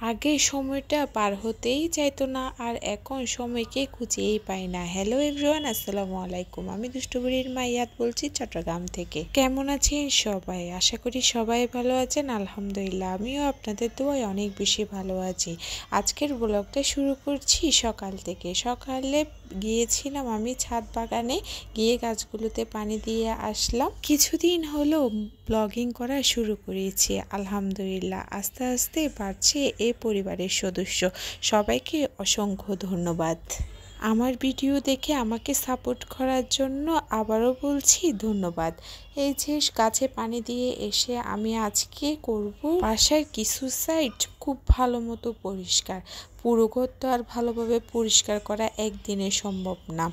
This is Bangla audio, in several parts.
আগে সময়টা পার হতেই চাইতো না, আর এখন সময়কে খুঁজেই পাই না। হ্যালো এভরিওয়ান, আসসালামু আলাইকুম। আমি দুষ্টুবুড়ির মা ইয়াদ বলছি চট্টগ্রাম থেকে। কেমন আছেন সবাই? আশা করি সবাই ভালো আছেন। আলহামদুলিল্লাহ, আমিও আপনাদের দোয়ায় অনেক বেশি ভালো আছি। আজকের ব্লগটা শুরু করছি সকাল থেকে। সকালে গিয়েছিলাম আমি ছাদ বাগানে, গিয়ে গাছগুলোতে পানি দিয়ে আসলাম। কিছুদিন হলো ব্লগিং করা শুরু করেছি, আলহামদুলিল্লাহ আস্তে আস্তে বাড়ছে এই পরিবারের সদস্য। সবাইকে অসংখ্য ধন্যবাদ আমার ভিডিও দেখে আমাকে সাপোর্ট করার জন্য। আবারও বলছি ধন্যবাদ। এই যে গাছে পানি দিয়ে এসে আমি আজকে করব বাসার কিছু সাইড খুব ভালো মতো পরিষ্কার। পুরো ঘর তো আর ভালোভাবে পরিষ্কার করা একদিনে সম্ভব না,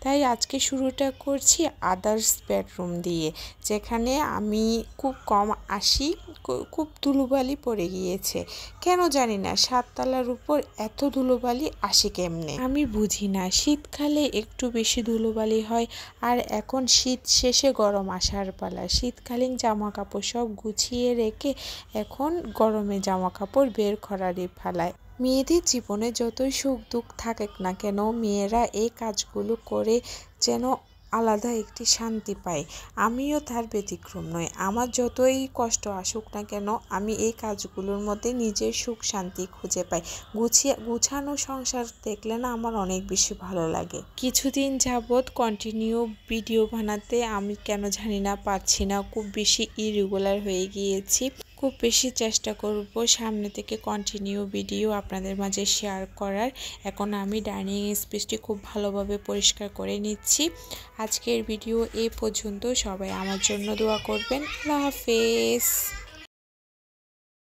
তাই আজকে শুরুটা করছি আদার্স বেডরুম দিয়ে, যেখানে আমি খুব কম আসি। খুব ধুলোবালি পড়ে গিয়েছে, কেন জানি না। 7 তলার উপর এত ধুলোবালি আসে কেমনে আমি বুঝি না। শীতকালে একটু বেশি ধুলোবালি হয়, আর এখন শীত শেষে গরম আসার পালা। শীতকালীন জামা কাপড় সব গুছিয়ে রেখে এখন গরমে জামা কাপড় বের করারই পালায়। মেয়েদের জীবনে যতই সুখ দুঃখ থাকুক না কেন, মেয়েরা এই কাজগুলো করে যেন আলাদা একটি শান্তি পায়। আমিও তার ব্যতিক্রম নয়। আমার যতই কষ্ট আসুক না কেন, আমি এই কাজগুলোর মধ্যে নিজের সুখ শান্তি খুঁজে পাই। গুছানো সংসার দেখলে না আমার অনেক বেশি ভালো লাগে। কিছুদিন যাবৎ কন্টিনিউ ভিডিও বানাতে আমি কেন জানি না পারছি না, খুব বেশি ইরেগুলার হয়ে গিয়েছি। খুব বেশি চেষ্টা করব সামনে থেকে কন্টিনিউ ভিডিও আপনাদের মাঝে শেয়ার করার। এখন আমি ডাইনিং স্পেসটি খুব ভালোভাবে পরিষ্কার করে নিচ্ছি। আজকের ভিডিও এই পর্যন্ত। সবাই আমার জন্য দোয়া করবেন। আল্লাহ হাফেজ।